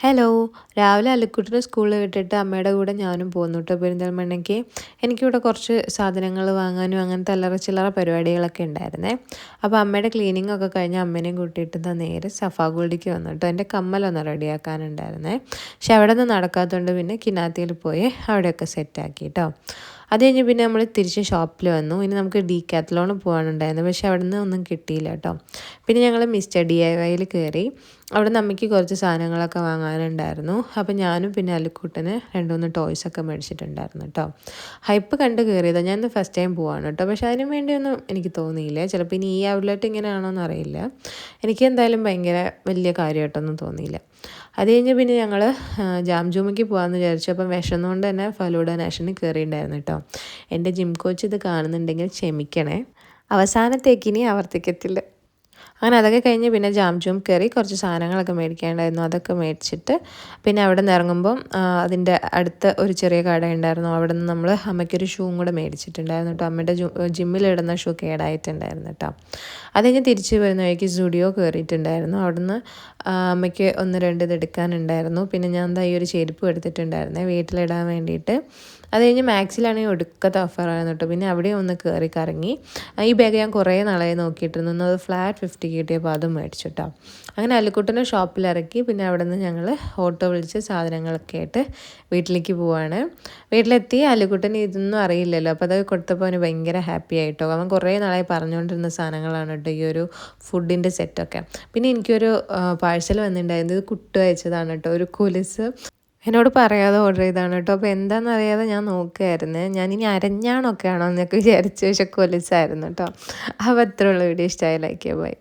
Hello. രാവിലെ അല്ലിക്കുട്ടിനെ സ്കൂളിൽ വിട്ടിട്ട് അമ്മയുടെ കൂടെ ഞാനും പോന്നു കേട്ടോ പെരിന്തൽമണ്ണയ്ക്ക്. എനിക്കിവിടെ കുറച്ച് സാധനങ്ങൾ വാങ്ങാനും അങ്ങനത്തെ അല്ലറ ചില്ലറ പരിപാടികളൊക്കെ ഉണ്ടായിരുന്നേ. അപ്പോൾ അമ്മയുടെ ക്ലീനിങ് ഒക്കെ കഴിഞ്ഞ് അമ്മേനെയും കൂട്ടിയിട്ട് നേരെ സഫാ ഗോൾഡിക്ക് വന്നു കേട്ടോ. എൻ്റെ കമ്മലൊന്ന് റെഡിയാക്കാനുണ്ടായിരുന്നേ. പക്ഷെ അവിടെ നിന്ന് നടക്കാത്തതുകൊണ്ട് പിന്നെ കിനാത്തിയിൽ പോയി അവിടെയൊക്കെ സെറ്റാക്കി കേട്ടോ. അത് കഴിഞ്ഞ് പിന്നെ നമ്മൾ തിരിച്ച് ഷോപ്പിൽ വന്നു. ഇനി നമുക്ക് ഡീക്കാത്തലോൺ പോകാനുണ്ടായിരുന്നു, പക്ഷെ അവിടെ നിന്ന് ഒന്നും കിട്ടിയില്ല കേട്ടോ. പിന്നെ ഞങ്ങൾ മിസ്റ്റർ DIYയിൽ കയറി. അവിടെ അമ്മയ്ക്ക് കുറച്ച് സാധനങ്ങളൊക്കെ വാങ്ങാനുണ്ടായിരുന്നു. അപ്പോൾ ഞാനും പിന്നെ അല്ലിക്കുട്ടന് 2-3 ടോയ്സൊക്കെ മേടിച്ചിട്ടുണ്ടായിരുന്നു കേട്ടോ. ഹൈപ്പ് കണ്ട് കയറിയതാണ്. ഞാൻ ഇന്ന് ഫസ്റ്റ് ടൈം പോവാണ് കേട്ടോ. പക്ഷേ അതിന് വേണ്ടിയൊന്നും എനിക്ക് തോന്നിയില്ല. ചിലപ്പോൾ ഇനി ഈ ഔട്ട്ലെറ്റ് ഇങ്ങനെയാണോ എന്നറിയില്ല. എനിക്ക് എന്തായാലും ഭയങ്കര വലിയ കാര്യമായിട്ടൊന്നും തോന്നിയില്ല. അത് കഴിഞ്ഞ് പിന്നെ ഞങ്ങൾ ജാംജൂമയ്ക്ക് പോകാമെന്ന് വിചാരിച്ചു. അപ്പം വിശന്നുകൊണ്ട് തന്നെ ഫലൂഡ നാഷന് കയറിയിട്ടുണ്ടായിരുന്നു കേട്ടോ. എൻ്റെ ജിം കോച്ച് ഇത് കാണുന്നുണ്ടെങ്കിൽ ക്ഷമിക്കണേ, അവസാനത്തേക്ക് ഇനി ആവർത്തിക്കത്തില്ല. അങ്ങനെ അതൊക്കെ കഴിഞ്ഞ് പിന്നെ ജാംജൂം കയറി കുറച്ച് സാധനങ്ങളൊക്കെ മേടിക്കാനുണ്ടായിരുന്നു. അതൊക്കെ മേടിച്ചിട്ട് പിന്നെ അവിടെ നിന്ന് ഇറങ്ങുമ്പം അതിൻ്റെ അടുത്ത ഒരു ചെറിയ കട ഉണ്ടായിരുന്നു. അവിടെ നിന്ന് നമ്മൾ അമ്മയ്ക്കൊരു ഷൂവും കൂടെ മേടിച്ചിട്ടുണ്ടായിരുന്നു കേട്ടോ. അമ്മയുടെ ജിമ്മിലിടുന്ന ഷൂ കേടായിട്ടുണ്ടായിരുന്നു കേട്ടോ. അത് കഴിഞ്ഞ് തിരിച്ച് വരുന്ന വഴിക്ക് സ്റ്റുഡിയോ കയറിയിട്ടുണ്ടായിരുന്നു. അവിടുന്ന് അമ്മയ്ക്ക് 1-2 ഇത് എടുക്കാനുണ്ടായിരുന്നു. പിന്നെ ഞാൻ എന്താ ഈ ഒരു ചെരുപ്പ് എടുത്തിട്ടുണ്ടായിരുന്നേ വീട്ടിലിടാൻ വേണ്ടിയിട്ട്. അത് കഴിഞ്ഞ് മാക്സിലാണെങ്കിൽ ഒടുക്കത്തെ ഓഫറായിരുന്നു കേട്ടോ. പിന്നെ അവിടെ ഒന്ന് കയറി കറങ്ങി. ഈ ബാഗ് ഞാൻ കുറേ നാളായി നോക്കിയിട്ടിരുന്നു. അത് ഫ്ലാറ്റ് 50 കിട്ടിയപ്പോൾ അതും മേടിച്ചു കേട്ടോ. അങ്ങനെ അല്ലിക്കുട്ടനെ ഷോപ്പിലിറക്കി. പിന്നെ അവിടെ നിന്ന് ഞങ്ങൾ ഓട്ടോ വിളിച്ച് സാധനങ്ങളൊക്കെ ആയിട്ട് വീട്ടിലേക്ക് പോവാണ്. വീട്ടിലെത്തി. അല്ലിക്കുട്ടന് ഇതൊന്നും അറിയില്ലല്ലോ, അപ്പോൾ അതൊക്കെ കൊടുത്തപ്പോൾ അവന് ഭയങ്കര ഹാപ്പി ആയിട്ടോ. അവൻ കുറേ നാളായി പറഞ്ഞുകൊണ്ടിരുന്ന സാധനങ്ങളാണ് കേട്ടോ ഈ ഒരു ഫുഡിൻ്റെ സെറ്റൊക്കെ. പിന്നെ എനിക്കൊരു പാഴ്സൽ വന്നിട്ടുണ്ടായിരുന്നു. ഇത് കുട്ടു അയച്ചതാണ് കേട്ടോ, ഒരു കൊലുസ്. എന്നോട് പറയാതെ ഓർഡർ ചെയ്താണ് കേട്ടോ. അപ്പോൾ എന്താണെന്നറിയാതെ ഞാൻ നോക്കുകയായിരുന്നു. ഞാനിനി അരഞ്ഞാണൊക്കെ ആണോ എന്നൊക്കെ വിചാരിച്ചു. പക്ഷെ കൊലുസായിരുന്നു കേട്ടോ. അപ്പോൾ അത്രയുള്ള വീഡിയോ ഇഷ്ടമായി, ലൈക്ക് ചെയ്യുക, ബൈ.